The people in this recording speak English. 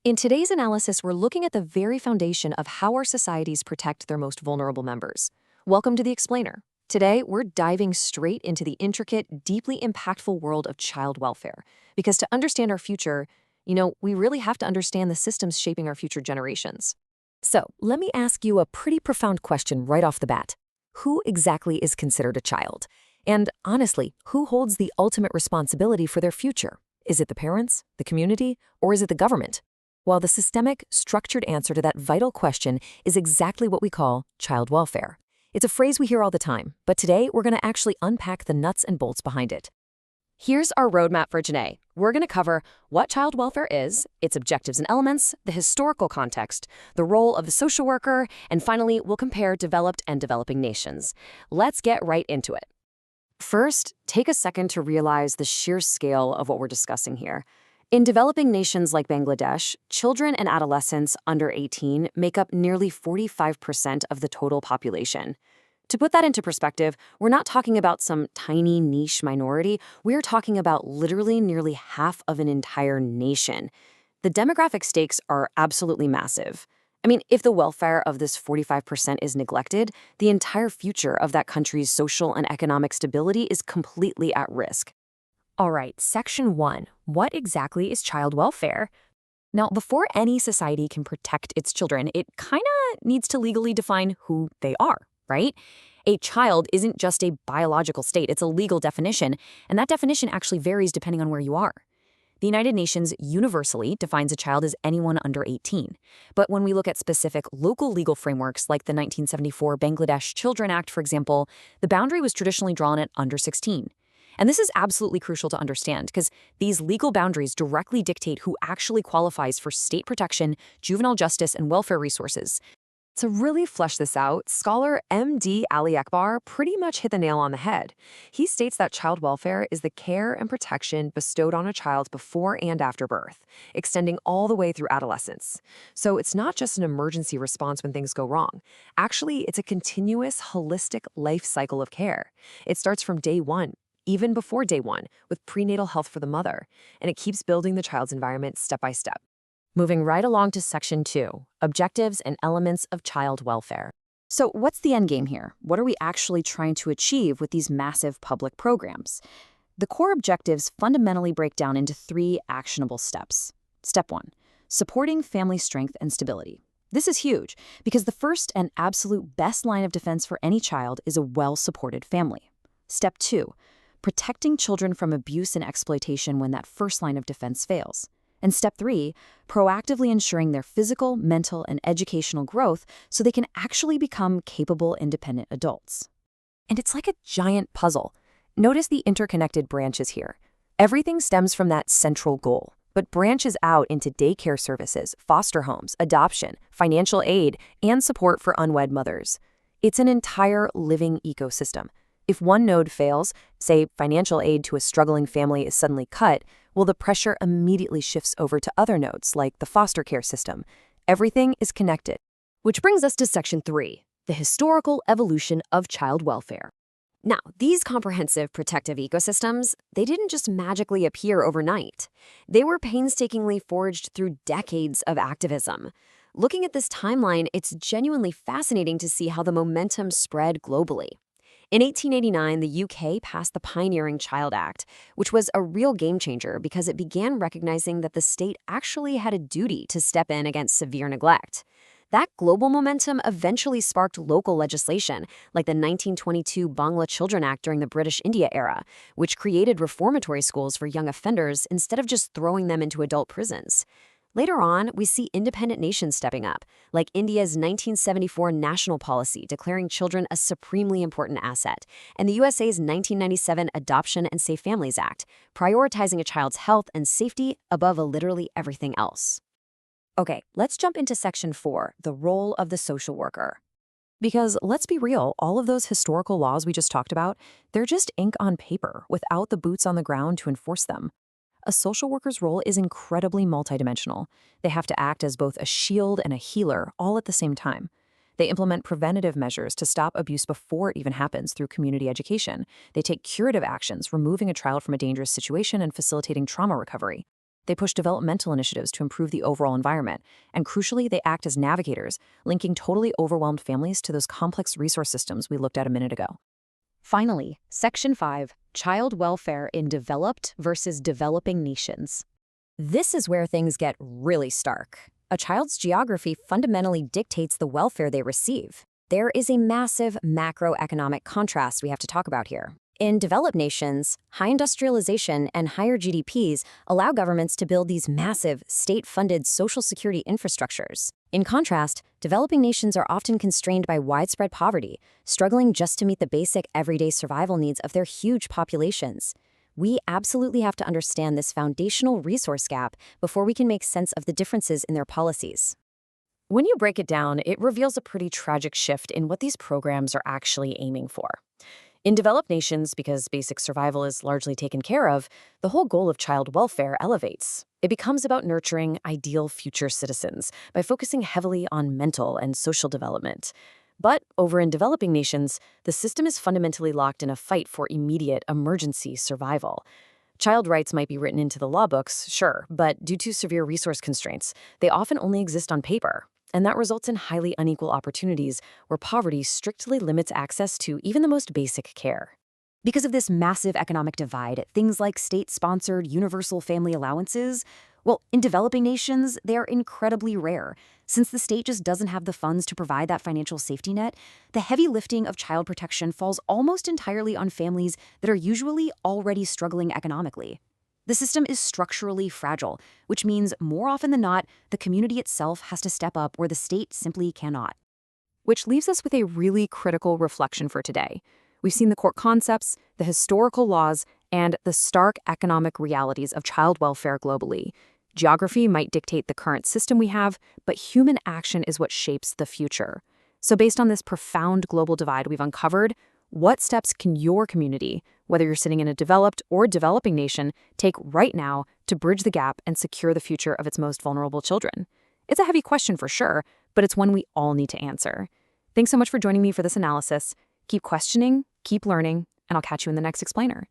In today's analysis, we're looking at the very foundation of how our societies protect their most vulnerable members. Welcome to The Explainer. Today, we're diving straight into the intricate, deeply impactful world of child welfare. Because to understand our future, we really have to understand the systems shaping our future generations. So, let me ask you a pretty profound question right off the bat. Who exactly is considered a child? And honestly, who holds the ultimate responsibility for their future? Is it the parents, the community, or is it the government? Well, the systemic, structured answer to that vital question is exactly what we call child welfare. It's a phrase we hear all the time, but today we're going to actually unpack the nuts and bolts behind it. Here's our roadmap for today. We're going to cover what child welfare is, its objectives and elements, the historical context, the role of the social worker, and finally, we'll compare developed and developing nations. Let's get right into it. First, take a second to realize the sheer scale of what we're discussing here. In developing nations like Bangladesh, children and adolescents under 18 make up nearly 45% of the total population. To put that into perspective, we're not talking about some tiny niche minority. We're talking about literally nearly half of an entire nation. The demographic stakes are absolutely massive. I mean, if the welfare of this 45% is neglected, the entire future of that country's social and economic stability is completely at risk. All right, Section 1. What exactly is child welfare? Now, before any society can protect its children, it kind of needs to legally define who they are, right? A child isn't just a biological state, it's a legal definition, and that definition actually varies depending on where you are. The United Nations universally defines a child as anyone under 18. But when we look at specific local legal frameworks like the 1974 Bangladesh Children Act, for example, the boundary was traditionally drawn at under 16. And this is absolutely crucial to understand because these legal boundaries directly dictate who actually qualifies for state protection, juvenile justice, and welfare resources. To really flesh this out, scholar M.D. Ali Akbar pretty much hit the nail on the head. He states that child welfare is the care and protection bestowed on a child before and after birth, extending all the way through adolescence. So it's not just an emergency response when things go wrong. Actually, it's a continuous, holistic life cycle of care. It starts from day one, even before day one, with prenatal health for the mother, and it keeps building the child's environment step by step. Moving right along to Section 2, Objectives and Elements of Child Welfare. So what's the end game here? What are we actually trying to achieve with these massive public programs? The core objectives fundamentally break down into 3 actionable steps. Step 1, supporting family strength and stability. This is huge because the first and absolute best line of defense for any child is a well-supported family. Step 2, protecting children from abuse and exploitation when that first line of defense fails. And step 3, proactively ensuring their physical, mental, and educational growth so they can actually become capable, independent adults. And it's like a giant puzzle. Notice the interconnected branches here. Everything stems from that central goal, but branches out into daycare services, foster homes, adoption, financial aid, and support for unwed mothers. It's an entire living ecosystem. If one node fails, say financial aid to a struggling family is suddenly cut, well, the pressure immediately shifts over to other nodes like the foster care system. Everything is connected. Which brings us to Section 3, the historical evolution of child welfare. Now, these comprehensive protective ecosystems, they didn't just magically appear overnight. They were painstakingly forged through decades of activism. Looking at this timeline, it's genuinely fascinating to see how the momentum spread globally. In 1889, the UK passed the Pioneering Child Act, which was a real game changer because it began recognizing that the state actually had a duty to step in against severe neglect. That global momentum eventually sparked local legislation, like the 1922 Bangla Children Act during the British India era, which created reformatory schools for young offenders instead of just throwing them into adult prisons. Later on, we see independent nations stepping up, like India's 1974 national policy declaring children a supremely important asset, and the USA's 1997 Adoption and Safe Families Act, prioritizing a child's health and safety above literally everything else. Okay, let's jump into Section 4, the role of the social worker. Because let's be real, all of those historical laws we just talked about, they're just ink on paper without the boots on the ground to enforce them. A social worker's role is incredibly multidimensional. They have to act as both a shield and a healer all at the same time. They implement preventative measures to stop abuse before it even happens through community education. They take curative actions, removing a child from a dangerous situation and facilitating trauma recovery. They push developmental initiatives to improve the overall environment. And crucially, they act as navigators, linking totally overwhelmed families to those complex resource systems we looked at a minute ago. Finally, Section 5, Child Welfare in Developed versus Developing Nations. This is where things get really stark. A child's geography fundamentally dictates the welfare they receive. There is a massive macroeconomic contrast we have to talk about here. In developed nations, high industrialization and higher GDPs allow governments to build these massive, state-funded social security infrastructures. In contrast, developing nations are often constrained by widespread poverty, struggling just to meet the basic everyday survival needs of their huge populations. We absolutely have to understand this foundational resource gap before we can make sense of the differences in their policies. When you break it down, it reveals a pretty tragic shift in what these programs are actually aiming for. In developed nations, because basic survival is largely taken care of, the whole goal of child welfare elevates. It becomes about nurturing ideal future citizens by focusing heavily on mental and social development. But over in developing nations, the system is fundamentally locked in a fight for immediate emergency survival. Child rights might be written into the law books, sure, but due to severe resource constraints, they often only exist on paper. And that results in highly unequal opportunities where poverty strictly limits access to even the most basic care. Because of this massive economic divide, things like state-sponsored universal family allowances, well, in developing nations, they are incredibly rare. Since the state just doesn't have the funds to provide that financial safety net, the heavy lifting of child protection falls almost entirely on families that are usually already struggling economically. The system is structurally fragile, which means more often than not, the community itself has to step up where the state simply cannot. Which leaves us with a really critical reflection for today. We've seen the core concepts, the historical laws, and the stark economic realities of child welfare globally. Geography might dictate the current system we have, but human action is what shapes the future. So based on this profound global divide we've uncovered, what steps can your community, whether you're sitting in a developed or developing nation, take right now to bridge the gap and secure the future of its most vulnerable children? It's a heavy question for sure, but it's one we all need to answer. Thanks so much for joining me for this analysis. Keep questioning, keep learning, and I'll catch you in the next explainer.